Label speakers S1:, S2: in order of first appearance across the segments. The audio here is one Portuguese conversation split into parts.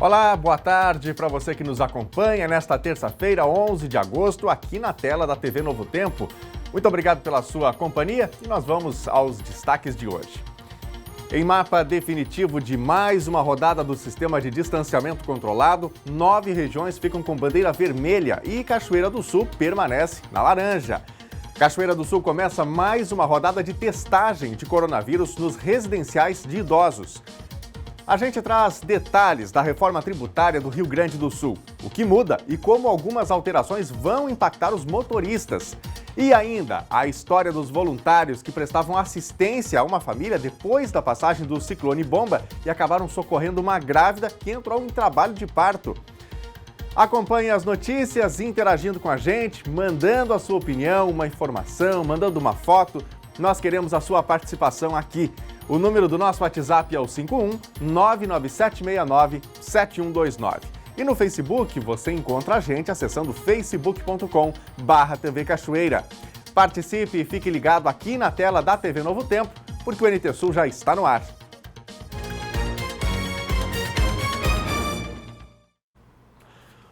S1: Olá, boa tarde para você que nos acompanha nesta terça-feira, 11 de agosto, aqui na tela da TV Novo Tempo. Muito obrigado pela sua companhia e nós vamos aos destaques de hoje. Em mapa definitivo de mais uma rodada do sistema de distanciamento controlado, 9 regiões ficam com bandeira vermelha e Cachoeira do Sul permanece na laranja. Cachoeira do Sul começa mais uma rodada de testagem de coronavírus nos residenciais de idosos. A gente traz detalhes da reforma tributária do Rio Grande do Sul, o que muda e como algumas alterações vão impactar os motoristas. E ainda a história dos voluntários que prestavam assistência a uma família depois da passagem do ciclone Bomba e acabaram socorrendo uma grávida que entrou em trabalho de parto. Acompanhe as notícias interagindo com a gente, mandando a sua opinião, uma informação, mandando uma foto. Nós queremos a sua participação aqui. O número do nosso WhatsApp é o 51 99769 7129. E no Facebook você encontra a gente acessando facebook.com/TV Cachoeira. Participe e fique ligado aqui na tela da TV Novo Tempo, porque o NT Sul já está no ar.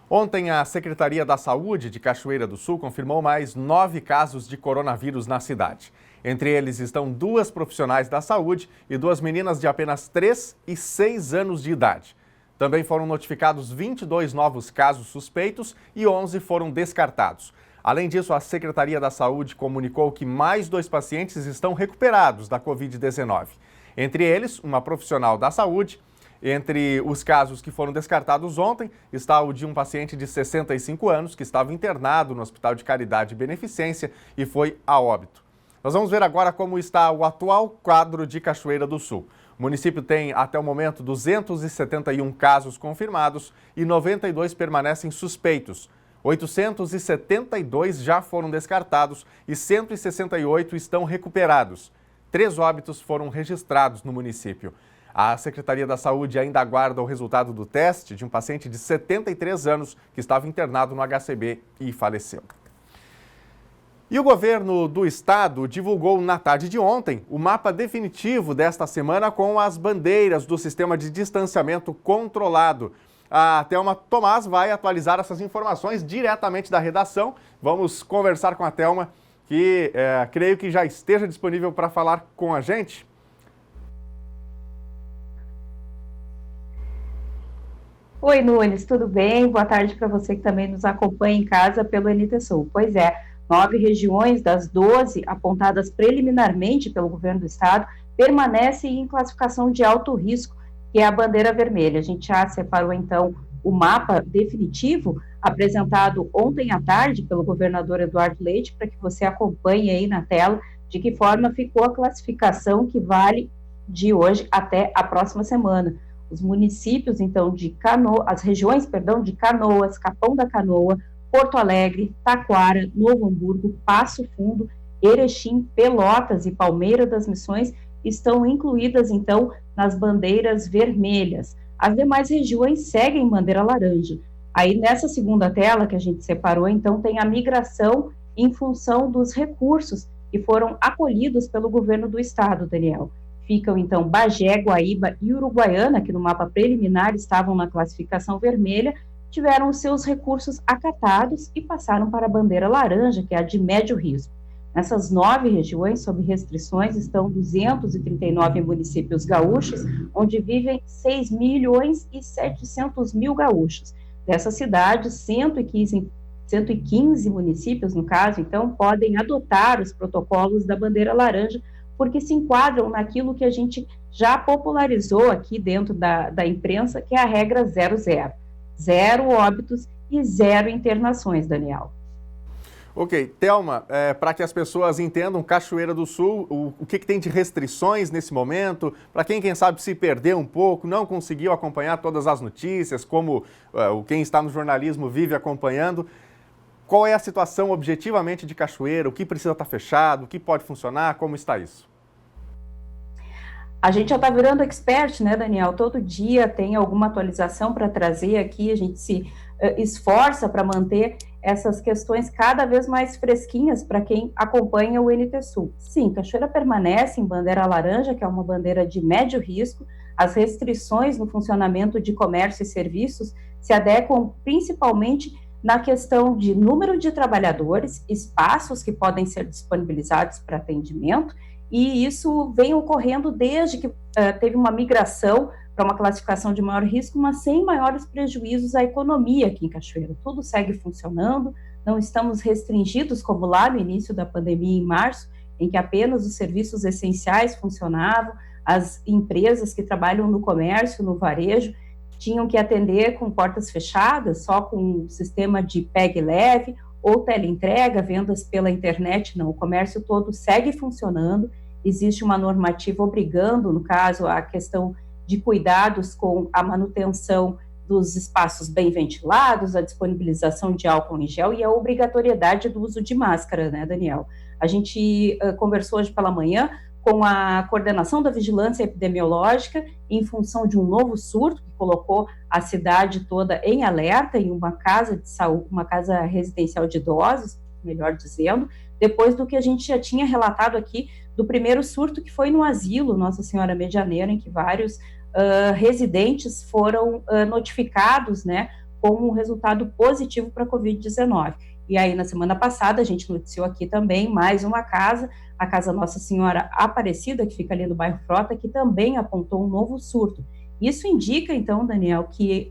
S1: Ontem, a Secretaria da Saúde de Cachoeira do Sul confirmou mais 9 casos de coronavírus na cidade. Entre eles estão 2 profissionais da saúde e 2 meninas de apenas 3 e 6 anos de idade. Também foram notificados 22 novos casos suspeitos e 11 foram descartados. Além disso, a Secretaria da Saúde comunicou que mais 2 pacientes estão recuperados da Covid-19. Entre eles, uma profissional da saúde. Entre os casos que foram descartados ontem, está o de um paciente de 65 anos que estava internado no Hospital de Caridade e Beneficência e foi a óbito. Nós vamos ver agora como está o atual quadro de Cachoeira do Sul. O município tem, até o momento, 271 casos confirmados e 92 permanecem suspeitos. 872 já foram descartados e 168 estão recuperados. 3 óbitos foram registrados no município. A Secretaria da Saúde ainda aguarda o resultado do teste de um paciente de 73 anos que estava internado no HCB e faleceu. E o governo do estado divulgou na tarde de ontem o mapa definitivo desta semana com as bandeiras do sistema de distanciamento controlado. A Thelma Tomás vai atualizar essas informações diretamente da redação. Vamos conversar com a Thelma, que creio que já esteja disponível para falar com a gente.
S2: Oi, Nunes, tudo bem? Boa tarde para você que também nos acompanha em casa pelo NT Sul. Pois é, 9 regiões das 12 apontadas preliminarmente pelo governo do estado permanecem em classificação de alto risco, que é a bandeira vermelha. A gente já separou, então, o mapa definitivo apresentado ontem à tarde pelo governador Eduardo Leite, para que você acompanhe aí na tela de que forma ficou a classificação que vale de hoje até a próxima semana. Os municípios, então, as regiões, de Canoas, Capão da Canoa, Porto Alegre, Taquara, Novo Hamburgo, Passo Fundo, Erechim, Pelotas e Palmeira das Missões estão incluídas, então, nas bandeiras vermelhas. As demais regiões seguem bandeira laranja. Aí, nessa segunda tela que a gente separou, então, tem a migração em função dos recursos que foram acolhidos pelo governo do estado, Daniel. Ficam, então, Bagé, Guaíba e Uruguaiana, que no mapa preliminar estavam na classificação vermelha, tiveram seus recursos acatados e passaram para a bandeira laranja, que é a de médio risco. Nessas 9 regiões, sob restrições, estão 239 municípios gaúchos, onde vivem 6.700.000 gaúchos. Dessas cidades, 115 municípios, no caso, então, podem adotar os protocolos da bandeira laranja, porque se enquadram naquilo que a gente já popularizou aqui dentro da imprensa, que é a regra 00. 0 óbitos e 0 internações, Daniel.
S1: Ok, Thelma, para que as pessoas entendam, Cachoeira do Sul, o que tem de restrições nesse momento? Para quem sabe se perdeu um pouco, não conseguiu acompanhar todas as notícias, como quem está no jornalismo vive acompanhando, qual é a situação objetivamente de Cachoeira? O que precisa estar fechado? O que pode funcionar? Como está isso?
S2: A gente já está virando expert, né, Daniel? Todo dia tem alguma atualização para trazer aqui, a gente se esforça para manter essas questões cada vez mais fresquinhas para quem acompanha o NT Sul. Sim, Cachoeira permanece em bandeira laranja, que é uma bandeira de médio risco. as restrições no funcionamento de comércio e serviços se adequam principalmente na questão de número de trabalhadores, espaços que podem ser disponibilizados para atendimento, e isso vem ocorrendo desde que teve uma migração para uma classificação de maior risco, mas sem maiores prejuízos à economia aqui em Cachoeira. Tudo segue funcionando, não estamos restringidos como lá no início da pandemia, em março, em que apenas os serviços essenciais funcionavam, as empresas que trabalham no comércio, no varejo, tinham que atender com portas fechadas, só com um sistema de pegue leve ou teleentrega, vendas pela internet. Não, o comércio todo segue funcionando, existe uma normativa obrigando, no caso, a questão de cuidados com a manutenção dos espaços bem ventilados, a disponibilização de álcool em gel e a obrigatoriedade do uso de máscara, né, Daniel? A gente conversou hoje pela manhã com a coordenação da vigilância epidemiológica em função de um novo surto que colocou a cidade toda em alerta em uma casa de saúde, uma casa residencial de idosos, melhor dizendo, depois do que a gente já tinha relatado aqui do primeiro surto que foi no asilo Nossa Senhora Medianeira, em que vários residentes foram notificados, né, com um resultado positivo para a Covid-19. E aí, na semana passada, a gente noticiou aqui também mais uma casa, a Casa Nossa Senhora Aparecida, que fica ali no bairro Frota, que também apontou um novo surto. Isso indica, então, Daniel, que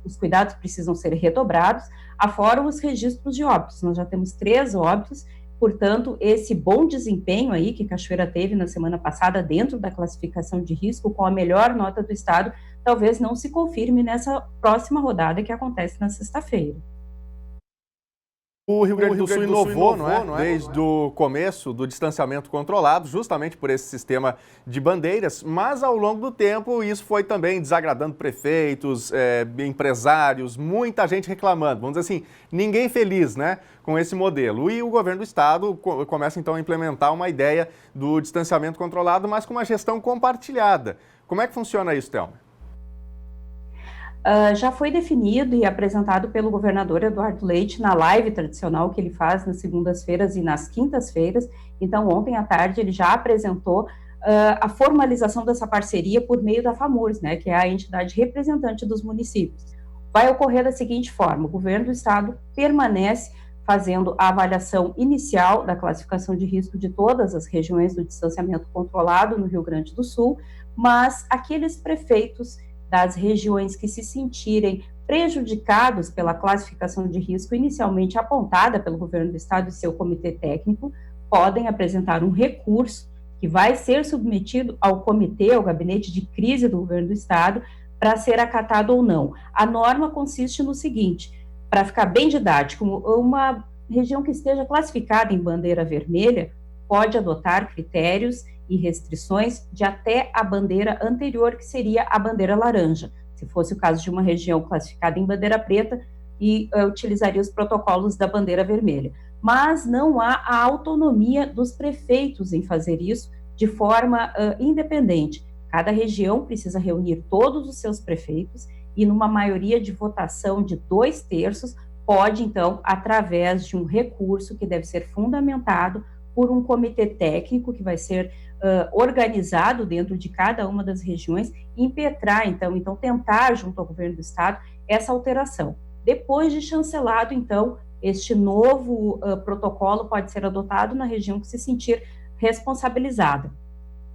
S2: os cuidados precisam ser redobrados, afora os registros de óbitos. Nós já temos 3 óbitos, portanto, esse bom desempenho aí que Cachoeira teve na semana passada dentro da classificação de risco, com a melhor nota do estado, talvez não se confirme nessa próxima rodada que acontece na sexta-feira.
S1: O Rio Grande do Sul inovou, não é? Desde o começo do distanciamento controlado, justamente por esse sistema de bandeiras, mas ao longo do tempo isso foi também desagradando prefeitos, empresários, muita gente reclamando, vamos dizer assim, ninguém feliz, né, com esse modelo. E o governo do estado começa então a implementar uma ideia do distanciamento controlado, mas com uma gestão compartilhada. Como é que funciona isso, Thelma?
S2: Já foi definido e apresentado pelo governador Eduardo Leite na live tradicional que ele faz nas segundas-feiras e nas quintas-feiras. Então, ontem à tarde, ele já apresentou a formalização dessa parceria por meio da FAMURS, né, que é a entidade representante dos municípios. Vai ocorrer da seguinte forma: o governo do estado permanece fazendo a avaliação inicial da classificação de risco de todas as regiões do distanciamento controlado no Rio Grande do Sul, mas aqueles prefeitos das regiões que se sentirem prejudicados pela classificação de risco inicialmente apontada pelo governo do estado e seu comitê técnico, podem apresentar um recurso que vai ser submetido ao comitê, ao gabinete de crise do governo do estado, para ser acatado ou não. A norma consiste no seguinte: para ficar bem didático, uma região que esteja classificada em bandeira vermelha pode adotar critérios e restrições de até a bandeira anterior, que seria a bandeira laranja. Se fosse o caso de uma região classificada em bandeira preta, e utilizaria os protocolos da bandeira vermelha. Mas não há a autonomia dos prefeitos em fazer isso de forma independente. Cada região precisa reunir todos os seus prefeitos e, numa maioria de votação de 2/3, pode, então, através de um recurso que deve ser fundamentado por um comitê técnico que vai ser organizado dentro de cada uma das regiões, impetrar, então tentar, junto ao governo do estado, essa alteração. Depois de chancelado, então, este novo protocolo pode ser adotado na região que se sentir responsabilizada.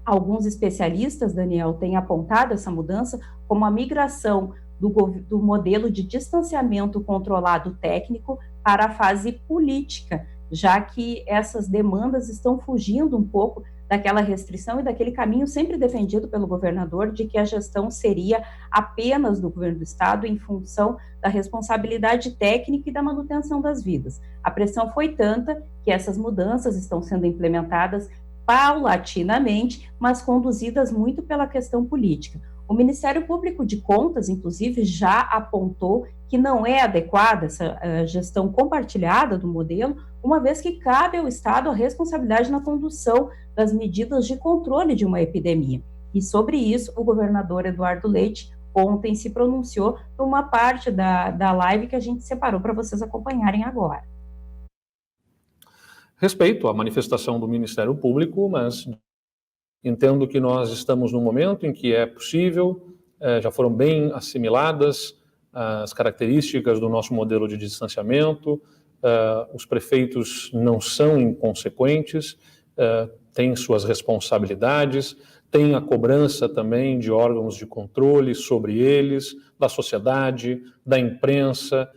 S2: Alguns especialistas, Daniel, têm apontado essa mudança como a migração do modelo de distanciamento controlado técnico para a fase política, já que essas demandas estão fugindo um pouco daquela restrição e daquele caminho sempre defendido pelo governador de que a gestão seria apenas do governo do estado em função da responsabilidade técnica e da manutenção das vidas. A pressão foi tanta que essas mudanças estão sendo implementadas paulatinamente, mas conduzidas muito pela questão política. O Ministério Público de Contas, inclusive, já apontou que não é adequada essa gestão compartilhada do modelo, uma vez que cabe ao Estado a responsabilidade na condução das medidas de controle de uma epidemia. E sobre isso, o governador Eduardo Leite ontem se pronunciou numa parte da live que a gente separou para vocês acompanharem agora.
S3: Respeito à manifestação do Ministério Público, mas Entendo que nós estamos num momento em que é possível, já foram bem assimiladas as características do nosso modelo de distanciamento, os prefeitos não são inconsequentes, têm suas responsabilidades, têm a cobrança também de órgãos de controle sobre eles, da sociedade, da imprensa,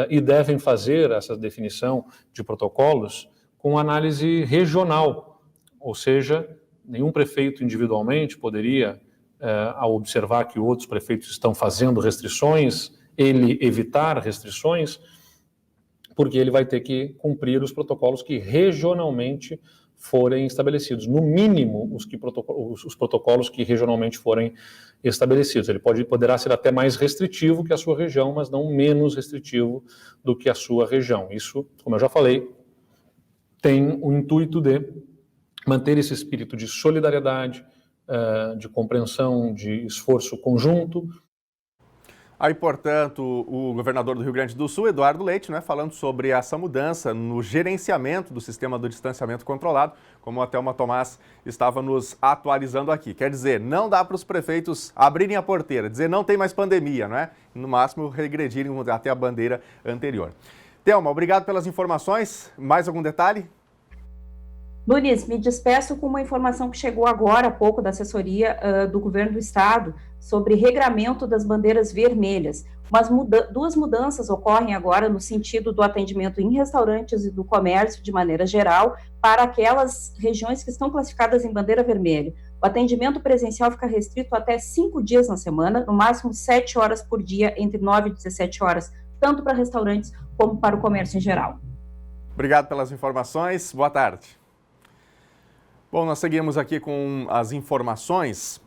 S3: e devem fazer essa definição de protocolos com análise regional, ou seja, nenhum prefeito individualmente poderia, ao observar que outros prefeitos estão fazendo restrições, ele evitar restrições, porque ele vai ter que cumprir os protocolos que regionalmente forem estabelecidos, no mínimo os protocolos que regionalmente forem estabelecidos. Ele poderá ser até mais restritivo que a sua região, mas não menos restritivo do que a sua região. Isso, como eu já falei, tem o intuito de manter esse espírito de solidariedade, de compreensão, de esforço conjunto.
S1: Aí, portanto, o governador do Rio Grande do Sul, Eduardo Leite, falando sobre essa mudança no gerenciamento do sistema do distanciamento controlado, como a Thelma Tomás estava nos atualizando aqui. Quer dizer, não dá para os prefeitos abrirem a porteira, dizer não tem mais pandemia, não é? No máximo, regredirem até a bandeira anterior. Thelma, obrigado pelas informações. Mais algum detalhe?
S2: Nunes, me despeço com uma informação que chegou agora há pouco da assessoria do governo do estado sobre regramento das bandeiras vermelhas. Duas mudanças ocorrem agora no sentido do atendimento em restaurantes e do comércio de maneira geral para aquelas regiões que estão classificadas em bandeira vermelha. O atendimento presencial fica restrito até 5 dias na semana, no máximo 7 horas por dia, entre 9 e 17 horas, tanto para restaurantes como para o comércio em geral.
S1: Obrigado pelas informações. Boa tarde. Bom, nós seguimos aqui com as informações.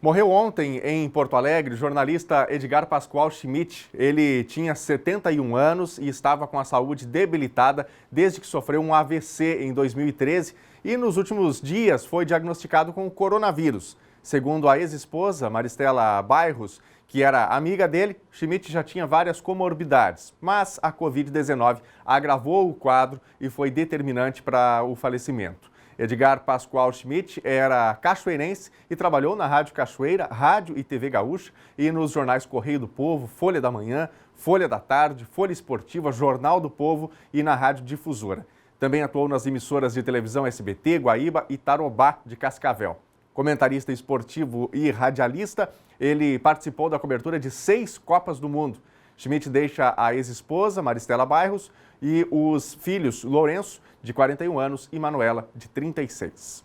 S1: Morreu ontem em Porto Alegre o jornalista Edgar Pascoal Schmidt. Ele tinha 71 anos e estava com a saúde debilitada desde que sofreu um AVC em 2013 e nos últimos dias foi diagnosticado com coronavírus. Segundo a ex-esposa, Maristela Bairros, que era amiga dele, Schmidt já tinha várias comorbidades, mas a Covid-19 agravou o quadro e foi determinante para o falecimento. Edgar Pascoal Schmidt era cachoeirense e trabalhou na Rádio Cachoeira, Rádio e TV Gaúcha e nos jornais Correio do Povo, Folha da Manhã, Folha da Tarde, Folha Esportiva, Jornal do Povo e na Rádio Difusora. Também atuou nas emissoras de televisão SBT, Guaíba e Tarobá de Cascavel. Comentarista esportivo e radialista, ele participou da cobertura de 6 Copas do Mundo. Schmidt deixa a ex-esposa, Maristela Bairros, e os filhos Lourenço, de 41 anos, e Manuela, de 36.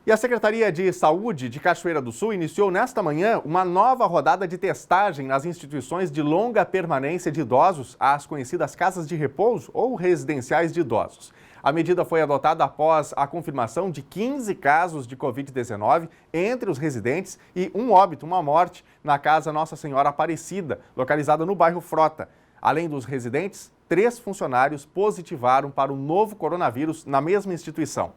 S1: E a Secretaria de Saúde de Cachoeira do Sul iniciou nesta manhã uma nova rodada de testagem nas instituições de longa permanência de idosos, as conhecidas casas de repouso ou residenciais de idosos. A medida foi adotada após a confirmação de 15 casos de Covid-19 entre os residentes e um óbito, uma morte, na Casa Nossa Senhora Aparecida, localizada no bairro Frota. Além dos residentes, 3 funcionários positivaram para o novo coronavírus na mesma instituição.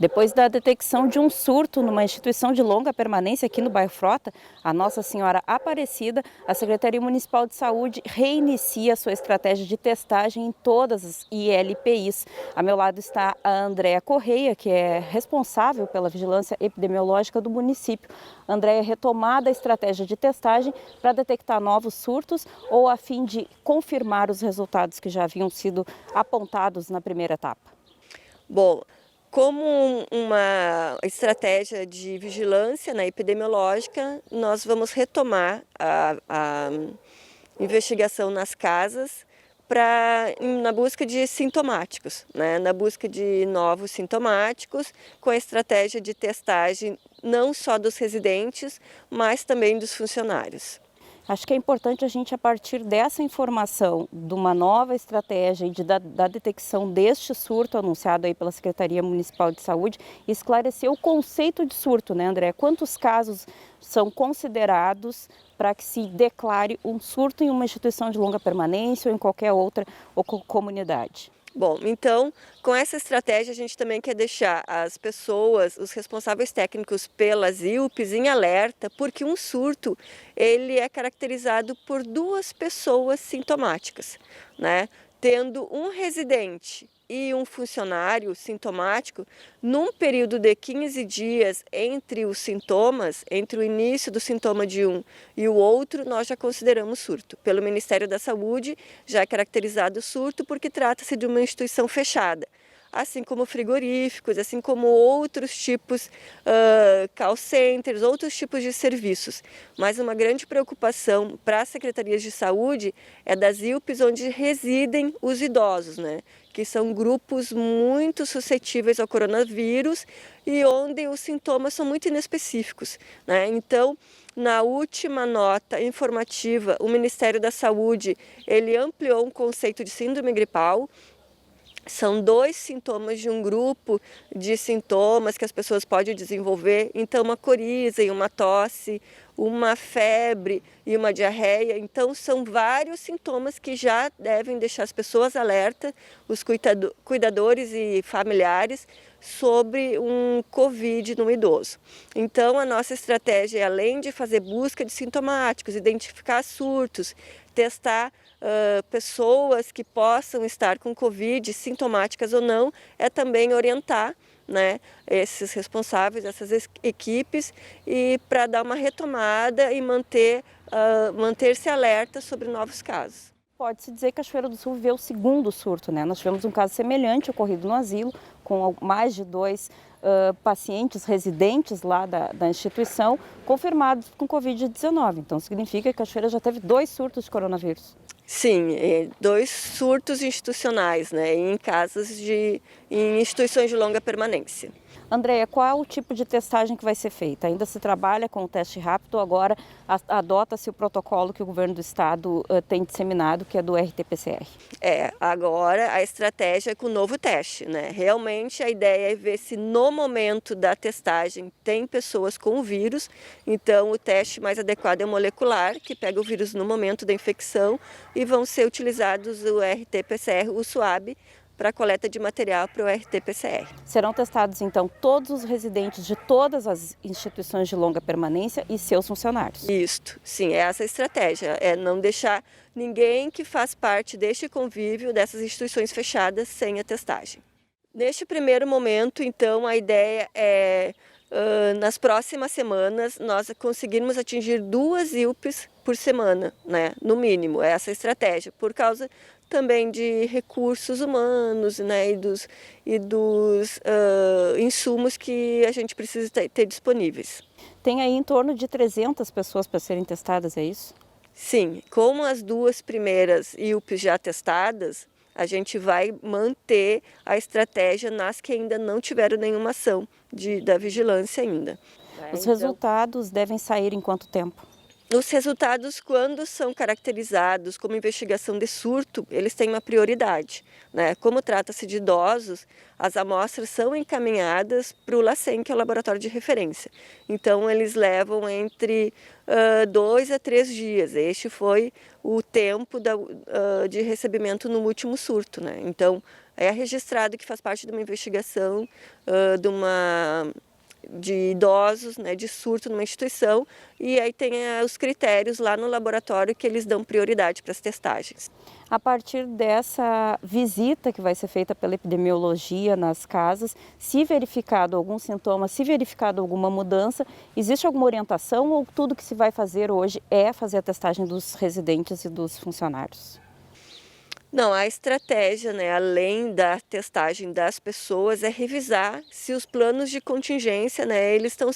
S4: Depois da detecção de um surto numa instituição de longa permanência aqui no bairro Frota, a Nossa Senhora Aparecida, a Secretaria Municipal de Saúde reinicia sua estratégia de testagem em todas as ILPIs. A meu lado está a Andréa Correia, que é responsável pela vigilância epidemiológica do município. Andréa, retomada a estratégia de testagem para detectar novos surtos ou a fim de confirmar os resultados que já haviam sido apontados na primeira etapa?
S5: Bom, como uma estratégia de vigilância epidemiológica, nós vamos retomar a investigação nas casas na busca de sintomáticos, na busca de novos sintomáticos, com a estratégia de testagem não só dos residentes, mas também dos funcionários.
S4: Acho que é importante a gente, a partir dessa informação, de uma nova estratégia e da detecção deste surto anunciado aí pela Secretaria Municipal de Saúde, esclarecer o conceito de surto, né, André? Quantos casos são considerados para que se declare um surto em uma instituição de longa permanência ou em qualquer outra comunidade?
S5: Bom, então, com essa estratégia a gente também quer deixar as pessoas, os responsáveis técnicos pelas IUPs em alerta, porque um surto, ele é caracterizado por 2 pessoas sintomáticas, tendo um residente e um funcionário sintomático, num período de 15 dias entre os sintomas, entre o início do sintoma de um e o outro, nós já consideramos surto. Pelo Ministério da Saúde, já é caracterizado surto porque trata-se de uma instituição fechada, assim como frigoríficos, assim como outros tipos, call centers, outros tipos de serviços. Mas uma grande preocupação para as secretarias de saúde é das IUPs onde residem os idosos, né? Que são grupos muito suscetíveis ao coronavírus e onde os sintomas são muito inespecíficos, né? Então, na última nota informativa, o Ministério da Saúde ele ampliou um conceito de síndrome gripal. São 2 sintomas de um grupo de sintomas que as pessoas podem desenvolver, então uma coriza e uma tosse, uma febre e uma diarreia. Então são vários sintomas que já devem deixar as pessoas alerta, os cuidadores e familiares, sobre um Covid no idoso. Então a nossa estratégia é, além de fazer busca de sintomáticos, identificar surtos, testar pessoas que possam estar com Covid, sintomáticas ou não, é também orientar, né, esses responsáveis, essas equipes, e para dar uma retomada e manter-se alerta sobre novos casos.
S4: Pode-se dizer que Cachoeira do Sul viveu o segundo surto, né? Nós tivemos um caso semelhante ocorrido no asilo, com mais de 2 pacientes residentes lá da instituição confirmados com Covid-19. Então, significa que Cachoeira já teve 2 surtos de coronavírus.
S5: Sim, 2 surtos institucionais, né, em em instituições de longa permanência.
S4: Andréia, qual é o tipo de testagem que vai ser feita? Ainda se trabalha com o teste rápido ou agora adota-se o protocolo que o governo do estado tem disseminado, que é do RT-PCR?
S5: Agora a estratégia é com o novo teste, né? Realmente a ideia é ver se no momento da testagem tem pessoas com o vírus, então o teste mais adequado é o molecular, que pega o vírus no momento da infecção, e vão ser utilizados o RT-PCR, o SWAB, para a coleta de material para o RT-PCR.
S4: Serão testados, então, todos os residentes de todas as instituições de longa permanência e seus funcionários?
S5: Isto, sim, é essa a estratégia, é não deixar ninguém que faz parte deste convívio dessas instituições fechadas sem a testagem. Neste primeiro momento, então, a ideia é, nas próximas semanas, nós conseguirmos atingir 2 IUPs por semana, né, no mínimo, é essa a estratégia, por causa também de recursos humanos, né, e dos insumos que a gente precisa ter disponíveis.
S4: Tem aí em torno de 300 pessoas para serem testadas, é isso?
S5: Sim, como as 2 primeiras IUPs já testadas, a gente vai manter a estratégia nas que ainda não tiveram nenhuma ação da vigilância ainda.
S4: Os resultados devem sair em quanto tempo?
S5: Os resultados, quando são caracterizados como investigação de surto, eles têm uma prioridade, né? Como trata-se de idosos, as amostras são encaminhadas para o LACEN, que é o laboratório de referência. Então, eles levam entre 2 a 3 dias. Este foi o tempo de recebimento no último surto, né? Então, é registrado que faz parte de uma investigação de idosos, né, de surto numa instituição, e aí tem os critérios lá no laboratório que eles dão prioridade para as testagens.
S4: A partir dessa visita que vai ser feita pela epidemiologia nas casas, se verificado algum sintoma, se verificado alguma mudança, existe alguma orientação ou tudo que se vai fazer hoje é fazer a testagem dos residentes e dos funcionários?
S5: Não, a estratégia, né, além da testagem das pessoas, é revisar se os planos de contingência, né, eles estão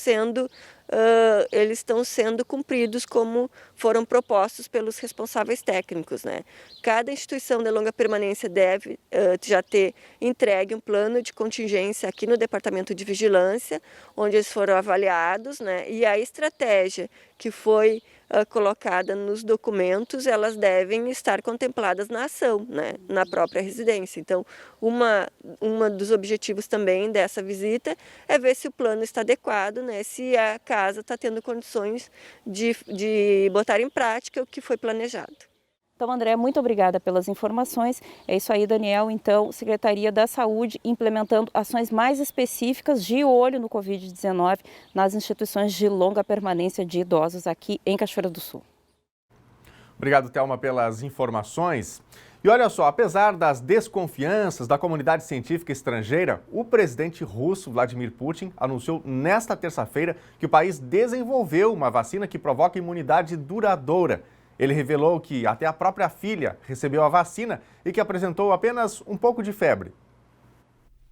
S5: sendo cumpridos como foram propostos pelos responsáveis técnicos, né. Cada instituição de longa permanência deve já ter entregue um plano de contingência aqui no Departamento de Vigilância, onde eles foram avaliados, né, e a estratégia que foi colocada nos documentos, elas devem estar contempladas na ação, né, na própria residência. Então, uma dos objetivos também dessa visita é ver se o plano está adequado, né, se a casa está tendo condições de botar em prática o que foi planejado.
S4: Então, André, muito obrigada pelas informações. É isso aí, Daniel. Então, Secretaria da Saúde implementando ações mais específicas de olho no Covid-19 nas instituições de longa permanência de idosos aqui em Cachoeira do Sul.
S1: Obrigado, Thelma, pelas informações. E olha só, apesar das desconfianças da comunidade científica estrangeira, o presidente russo Vladimir Putin anunciou nesta terça-feira que o país desenvolveu uma vacina que provoca imunidade duradoura. Ele revelou que até a própria filha recebeu a vacina e que apresentou apenas um pouco de febre.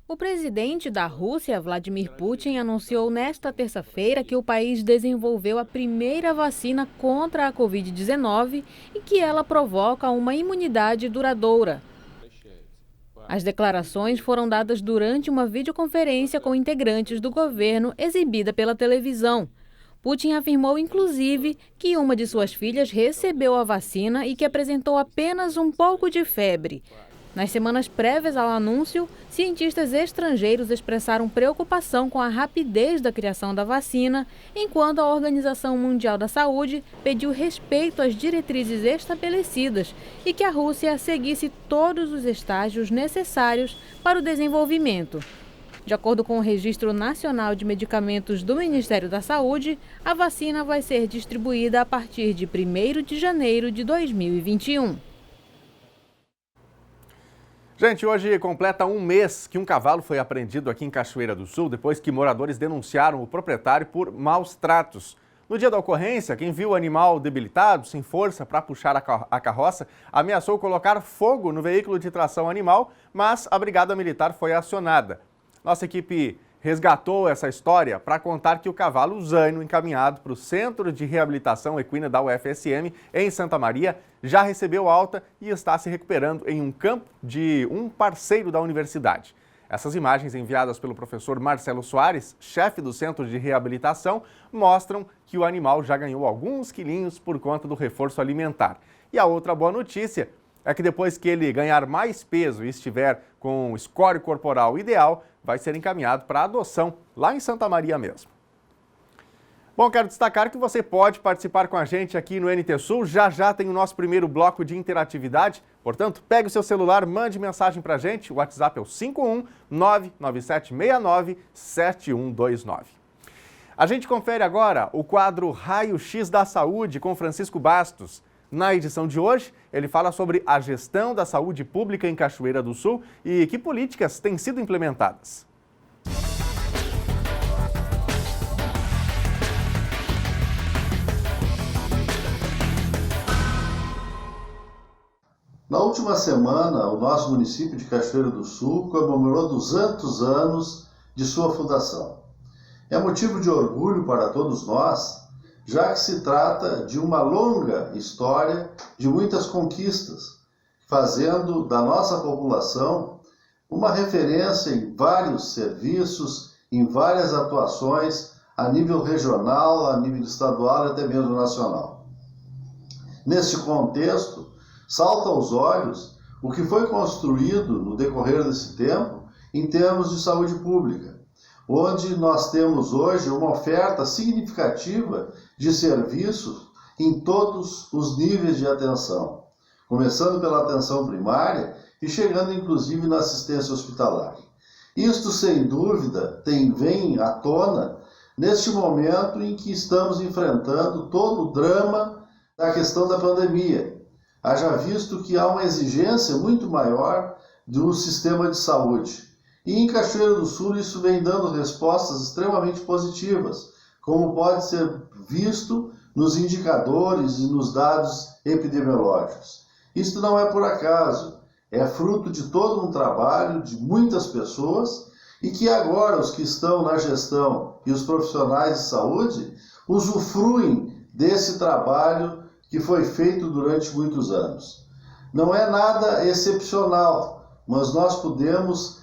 S6: O presidente da Rússia, Vladimir Putin, anunciou nesta terça-feira que o país desenvolveu a primeira vacina contra a Covid-19 e que ela provoca uma imunidade duradoura. As declarações foram dadas durante uma videoconferência com integrantes do governo exibida pela televisão. Putin afirmou, inclusive, que uma de suas filhas recebeu a vacina e que apresentou apenas um pouco de febre. Nas semanas prévias ao anúncio, cientistas estrangeiros expressaram preocupação com a rapidez da criação da vacina, enquanto a Organização Mundial da Saúde pediu respeito às diretrizes estabelecidas e que a Rússia seguisse todos os estágios necessários para o desenvolvimento. De acordo com o Registro Nacional de Medicamentos do Ministério da Saúde, a vacina vai ser distribuída a partir de 1º de janeiro de 2021.
S1: Gente, hoje completa um mês que um cavalo foi apreendido aqui em Cachoeira do Sul, depois que moradores denunciaram o proprietário por maus tratos. No dia da ocorrência, quem viu o animal debilitado, sem força para puxar a carroça, ameaçou colocar fogo no veículo de tração animal, mas a Brigada Militar foi acionada. Nossa equipe resgatou essa história para contar que o cavalo Zaino, encaminhado para o Centro de Reabilitação Equina da UFSM, em Santa Maria, já recebeu alta e está se recuperando em um campo de um parceiro da universidade. Essas imagens enviadas pelo professor Marcelo Soares, chefe do Centro de Reabilitação, mostram que o animal já ganhou alguns quilinhos por conta do reforço alimentar. E a outra boa notícia é que depois que ele ganhar mais peso e estiver com o score corporal ideal, vai ser encaminhado para adoção lá em Santa Maria mesmo. Bom, quero destacar que você pode participar com a gente aqui no NT Sul. Já tem o nosso primeiro bloco de interatividade. Portanto, pegue o seu celular, mande mensagem para a gente. O WhatsApp é o 51997697129. A gente confere agora o quadro Raio X da Saúde com Francisco Bastos. Na edição de hoje, ele fala sobre a gestão da saúde pública em Cachoeira do Sul e que políticas têm sido implementadas.
S7: Na última semana, o nosso município de Cachoeira do Sul comemorou 200 anos de sua fundação. É motivo de orgulho para todos nós, já que se trata de uma longa história de muitas conquistas, fazendo da nossa população uma referência em vários serviços, em várias atuações a nível regional, a nível estadual e até mesmo nacional. Neste contexto, salta aos olhos o que foi construído no decorrer desse tempo em termos de saúde pública, onde nós temos hoje uma oferta significativa de serviços em todos os níveis de atenção, começando pela atenção primária e chegando inclusive na assistência hospitalar. Isto, sem dúvida, vem à tona neste momento em que estamos enfrentando todo o drama da questão da pandemia. Haja visto que há uma exigência muito maior do sistema de saúde. E em Cachoeira do Sul isso vem dando respostas extremamente positivas, como pode ser visto nos indicadores e nos dados epidemiológicos. Isto não é por acaso, é fruto de todo um trabalho de muitas pessoas e que agora os que estão na gestão e os profissionais de saúde usufruem desse trabalho que foi feito durante muitos anos. Não é nada excepcional, mas nós podemos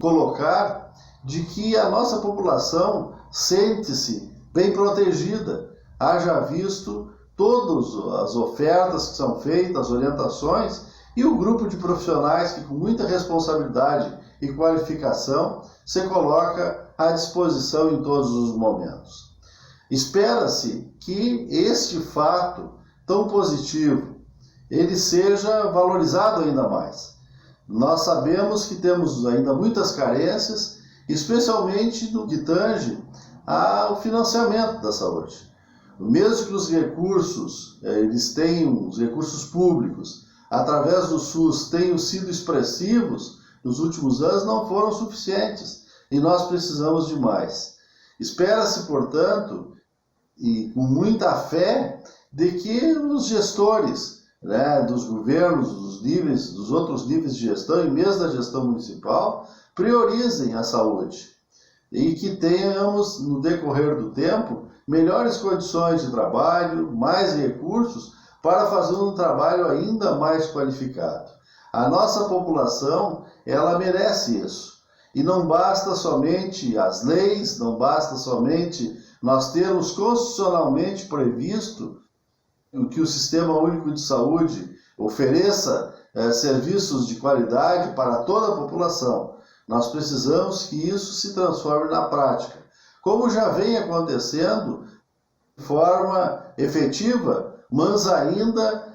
S7: colocar de que a nossa população sente-se bem protegida, haja visto todas as ofertas que são feitas, as orientações e o grupo de profissionais que com muita responsabilidade e qualificação se coloca à disposição em todos os momentos. Espera-se que este fato tão positivo ele seja valorizado ainda mais. Nós sabemos que temos ainda muitas carências, especialmente no que tange ao financiamento da saúde. Mesmo que os recursos, eles tenham os recursos públicos, através do SUS, tenham sido expressivos nos últimos anos, não foram suficientes e nós precisamos de mais. Espera-se, portanto, e com muita fé, de que os gestores, né, dos governos, dos outros níveis de gestão e mesmo da gestão municipal, priorizem a saúde e que tenhamos, no decorrer do tempo, melhores condições de trabalho, mais recursos para fazer um trabalho ainda mais qualificado. A nossa população, ela merece isso. E não basta somente as leis, não basta somente nós termos constitucionalmente previsto que o Sistema Único de Saúde ofereça serviços de qualidade para toda a população. Nós precisamos que isso se transforme na prática, como já vem acontecendo de forma efetiva, mas ainda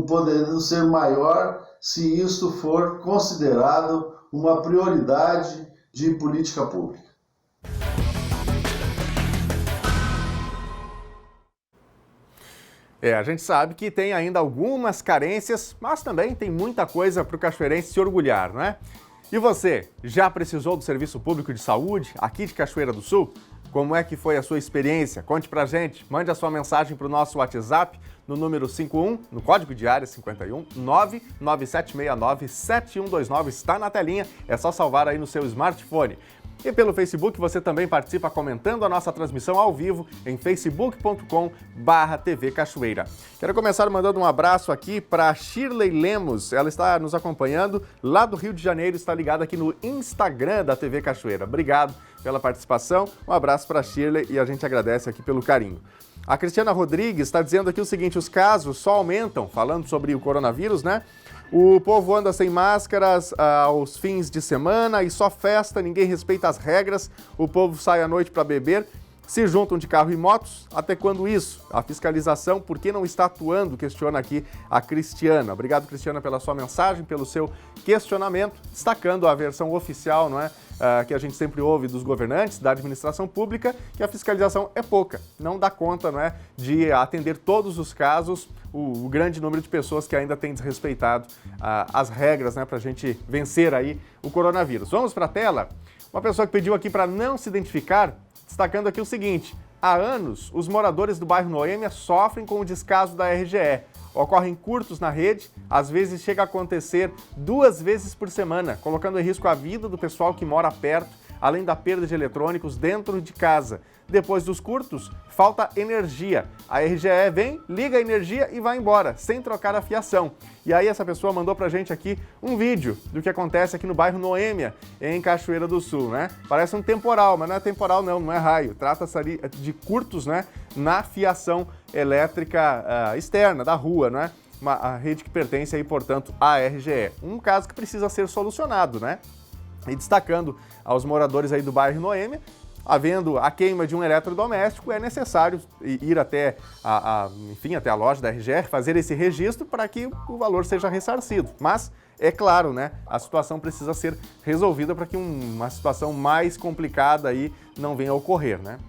S7: podendo ser maior se isto for considerado uma prioridade de política pública.
S1: A gente sabe que tem ainda algumas carências, mas também tem muita coisa para o cachoeirense se orgulhar, não é? E você, já precisou do Serviço Público de Saúde aqui de Cachoeira do Sul? Como é que foi a sua experiência? Conte pra gente, mande a sua mensagem para o nosso WhatsApp no número 51, no código de área 51 99769-7129. Está na telinha, é só salvar aí no seu smartphone. E pelo Facebook você também participa comentando a nossa transmissão ao vivo em facebook.com/TV Cachoeira. Quero começar mandando um abraço aqui para Shirley Lemos. Ela está nos acompanhando lá do Rio de Janeiro, está ligada aqui no Instagram da TV Cachoeira. Obrigado pela participação, um abraço para Shirley e a gente agradece aqui pelo carinho. A Cristiana Rodrigues está dizendo aqui o seguinte: os casos só aumentam, falando sobre o coronavírus, né? O povo anda sem máscaras aos fins de semana e só festa, ninguém respeita as regras, o povo sai à noite para beber, se juntam de carro e motos. Até quando isso? A fiscalização, por que não está atuando? Questiona aqui a Cristiana. Obrigado, Cristiana, pela sua mensagem, pelo seu questionamento, destacando a versão oficial, não é? Que a gente sempre ouve dos governantes, da administração pública, que a fiscalização é pouca, não dá conta, não é, de atender todos os casos, o grande número de pessoas que ainda têm desrespeitado as regras, né, para a gente vencer aí o coronavírus. Vamos para a tela? Uma pessoa que pediu aqui para não se identificar, destacando aqui o seguinte: há anos, os moradores do bairro Noêmia sofrem com o descaso da RGE. Ocorrem curtos na rede, às vezes chega a acontecer 2 vezes por semana, colocando em risco a vida do pessoal que mora perto, além da perda de eletrônicos dentro de casa. Depois dos curtos, falta energia. A RGE vem, liga a energia e vai embora, sem trocar a fiação. E aí essa pessoa mandou pra gente aqui um vídeo do que acontece aqui no bairro Noêmia, em Cachoeira do Sul, né? Parece um temporal, mas não é temporal não é raio. Trata-se de curtos, né, na fiação elétrica externa, da rua, né? A rede que pertence aí, portanto, à RGE. Um caso que precisa ser solucionado, né? E destacando aos moradores aí do bairro Noêmia, havendo a queima de um eletrodoméstico, é necessário ir até até a loja da RGE, fazer esse registro para que o valor seja ressarcido. Mas, é claro, né, a situação precisa ser resolvida para que uma situação mais complicada aí não venha a ocorrer, né?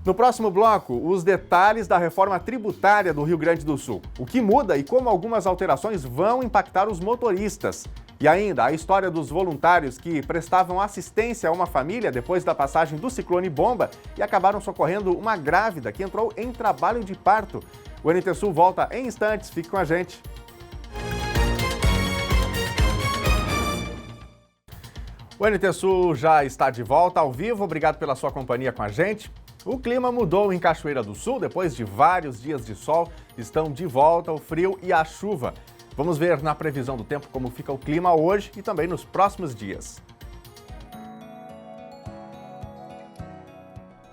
S1: No próximo bloco, os detalhes da reforma tributária do Rio Grande do Sul. O que muda e como algumas alterações vão impactar os motoristas. E ainda a história dos voluntários que prestavam assistência a uma família depois da passagem do ciclone Bomba e acabaram socorrendo uma grávida que entrou em trabalho de parto. O NT Sul volta em instantes, fique com a gente. O NT Sul já está de volta ao vivo, obrigado pela sua companhia com a gente. O clima mudou em Cachoeira do Sul, depois de vários dias de sol, estão de volta o frio e a chuva. Vamos ver na previsão do tempo como fica o clima hoje e também nos próximos dias.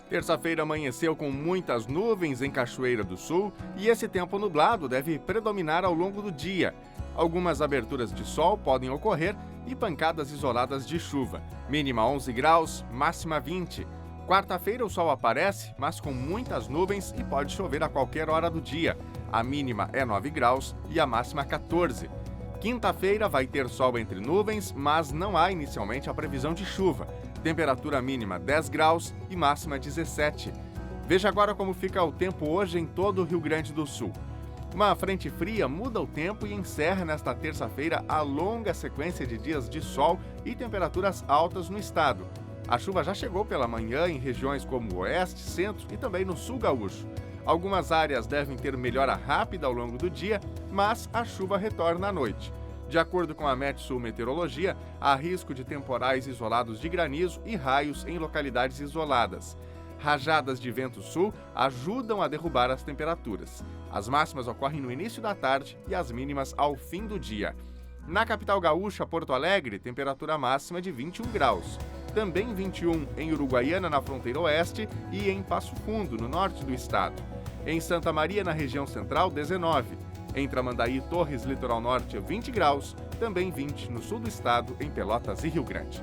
S1: Terça-feira amanheceu com muitas nuvens em Cachoeira do Sul e esse tempo nublado deve predominar ao longo do dia. Algumas aberturas de sol podem ocorrer e pancadas isoladas de chuva. Mínima 11 graus, máxima 20. Quarta-feira o sol aparece, mas com muitas nuvens e pode chover a qualquer hora do dia. A mínima é 9 graus e a máxima 14. Quinta-feira vai ter sol entre nuvens, mas não há inicialmente a previsão de chuva. Temperatura mínima 10 graus e máxima 17. Veja agora como fica o tempo hoje em todo o Rio Grande do Sul. Uma frente fria muda o tempo e encerra nesta terça-feira a longa sequência de dias de sol e temperaturas altas no estado. A chuva já chegou pela manhã em regiões como o oeste, centro e também no sul gaúcho. Algumas áreas devem ter melhora rápida ao longo do dia, mas a chuva retorna à noite. De acordo com a Metsul Meteorologia, há risco de temporais isolados de granizo e raios em localidades isoladas. Rajadas de vento sul ajudam a derrubar as temperaturas. As máximas ocorrem no início da tarde e as mínimas ao fim do dia. Na capital gaúcha, Porto Alegre, temperatura máxima de 21 graus. Também 21 em Uruguaiana, na fronteira oeste, e em Passo Fundo, no norte do estado. Em Santa Maria, na região central, 19. Em Tramandaí e Torres, litoral norte, 20 graus. Também 20 no sul do estado, em Pelotas e Rio Grande.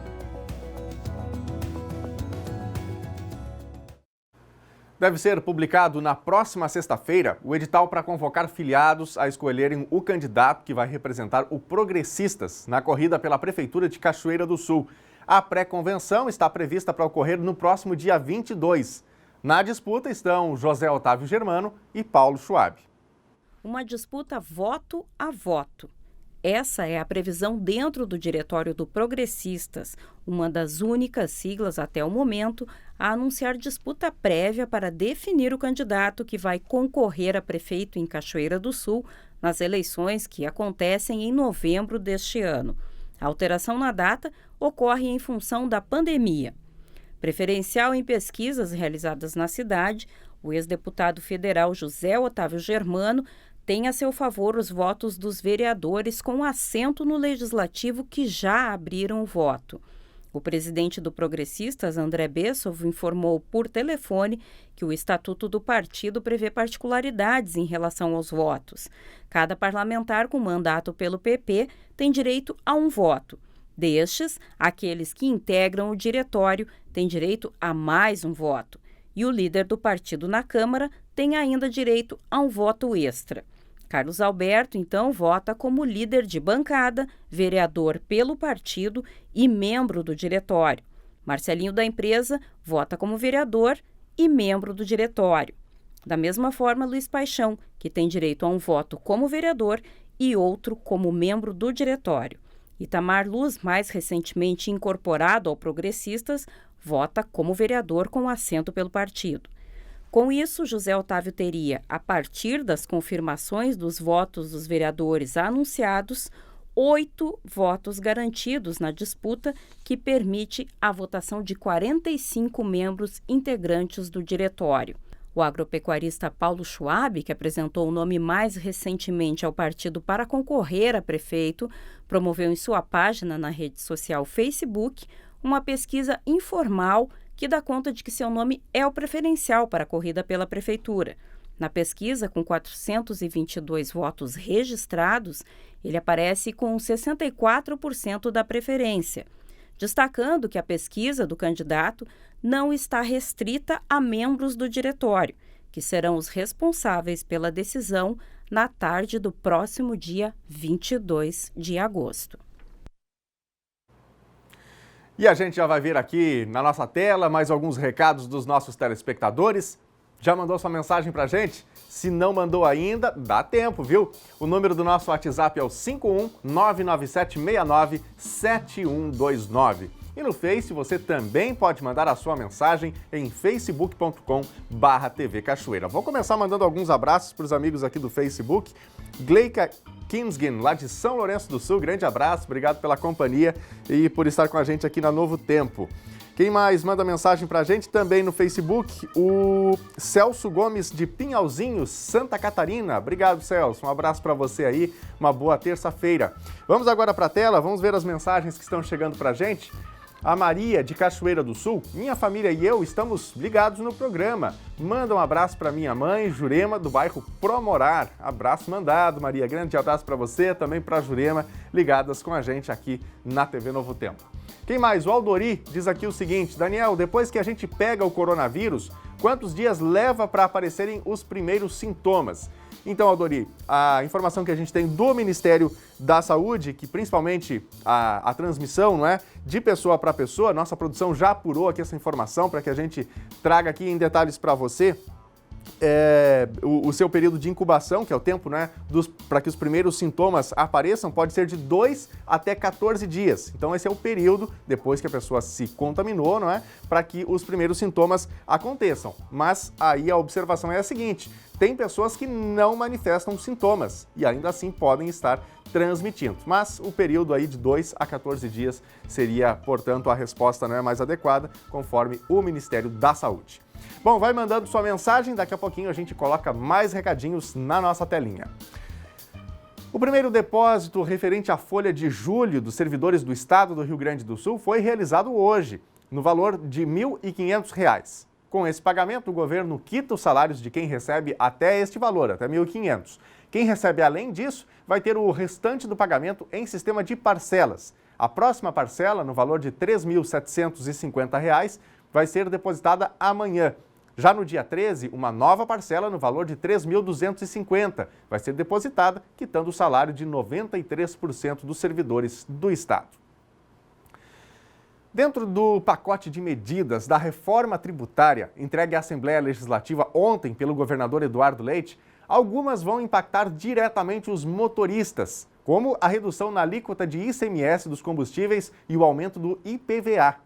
S1: Deve ser publicado na próxima sexta-feira o edital para convocar filiados a escolherem o candidato que vai representar o Progressistas na corrida pela Prefeitura de Cachoeira do Sul. A pré-convenção está prevista para ocorrer no próximo dia 22. Na disputa estão José Otávio Germano e Paulo Schwab.
S4: Uma disputa voto a voto. Essa é a previsão dentro do Diretório do Progressistas, uma das únicas siglas até o momento a anunciar disputa prévia para definir o candidato que vai concorrer a prefeito em Cachoeira do Sul nas eleições que acontecem em novembro deste ano. A alteração na data ocorre em função da pandemia. Preferencial em pesquisas realizadas na cidade, o ex-deputado federal José Otávio Germano tem a seu favor os votos dos vereadores com assento no Legislativo que já abriram o voto. O presidente do Progressistas, André Bessov, informou por telefone que o estatuto do partido prevê particularidades em relação aos votos. Cada parlamentar com mandato pelo PP tem direito a um voto. Destes, aqueles que integram o diretório têm direito a mais um voto. E o líder do partido na Câmara tem ainda direito a um voto extra. Carlos Alberto, então, vota como líder de bancada, vereador pelo partido e membro do diretório. Marcelinho da Empresa vota como vereador e membro do diretório. Da mesma forma, Luiz Paixão, que tem direito a um voto como vereador e outro como membro do diretório. Itamar Luz, mais recentemente incorporado ao Progressistas, vota como vereador com assento pelo partido. Com isso, José Otávio teria, a partir das confirmações dos votos dos vereadores anunciados, 8 votos garantidos na disputa, que permite a votação de 45 membros integrantes do diretório. O agropecuarista Paulo Schwab, que apresentou o nome mais recentemente ao partido para concorrer a prefeito, promoveu em sua página na rede social Facebook uma pesquisa informal que dá conta de que seu nome é o preferencial para a corrida pela prefeitura. Na pesquisa, com 422 votos registrados, ele aparece com 64% da preferência, destacando que a pesquisa do candidato não está restrita a membros do diretório, que serão os responsáveis pela decisão na tarde do próximo dia 22 de agosto.
S1: E a gente já vai ver aqui na nossa tela mais alguns recados dos nossos telespectadores. Já mandou sua mensagem pra gente? Se não mandou ainda, dá tempo, viu? O número do nosso WhatsApp é o 51997697129. E no Face você também pode mandar a sua mensagem em facebook.com/TV Cachoeira. Vou começar mandando alguns abraços para os amigos aqui do Facebook. Gleica Kinsgen, lá de São Lourenço do Sul, grande abraço, obrigado pela companhia e por estar com a gente aqui na Novo Tempo. Quem mais manda mensagem pra gente também no Facebook? O Celso Gomes de Pinhalzinho, Santa Catarina. Obrigado, Celso. Um abraço para você aí. Uma boa terça-feira. Vamos agora para a tela, vamos ver as mensagens que estão chegando pra gente. A Maria, de Cachoeira do Sul, minha família e eu estamos ligados no programa. Manda um abraço para minha mãe, Jurema, do bairro Promorar. Abraço mandado, Maria. Grande abraço para você, também para a Jurema, ligadas com a gente aqui na TV Novo Tempo. Quem mais? O Aldori diz aqui o seguinte: Daniel, depois que a gente pega o coronavírus, quantos dias leva para aparecerem os primeiros sintomas? Então, Aldori, a informação que a gente tem do Ministério da Saúde, que principalmente a transmissão, não é, de pessoa para pessoa, nossa produção já apurou aqui essa informação para que a gente traga aqui em detalhes para você. o seu período de incubação, que é o tempo, né, para que os primeiros sintomas apareçam, pode ser de 2 até 14 dias. Então esse é o período, depois que a pessoa se contaminou, não é, para que os primeiros sintomas aconteçam. Mas aí a observação é a seguinte: tem pessoas que não manifestam sintomas e ainda assim podem estar transmitindo. Mas o período aí de 2 a 14 dias seria, portanto, a resposta, né, mais adequada, conforme o Ministério da Saúde. Bom, vai mandando sua mensagem, daqui a pouquinho a gente coloca mais recadinhos na nossa telinha. O primeiro depósito referente à folha de julho dos servidores do Estado do Rio Grande do Sul foi realizado hoje, no valor de R$ 1.500. Com esse pagamento, o governo quita os salários de quem recebe até este valor, até R$ 1.500. Quem recebe além disso vai ter o restante do pagamento em sistema de parcelas. A próxima parcela, no valor de R$ 3.750, vai ser depositada amanhã. Já no dia 13, uma nova parcela no valor de R$ 3.250 vai ser depositada, quitando o salário de 93% dos servidores do Estado. Dentro do pacote de medidas da reforma tributária entregue à Assembleia Legislativa ontem pelo governador Eduardo Leite, algumas vão impactar diretamente os motoristas, como a redução na alíquota de ICMS dos combustíveis e o aumento do IPVA.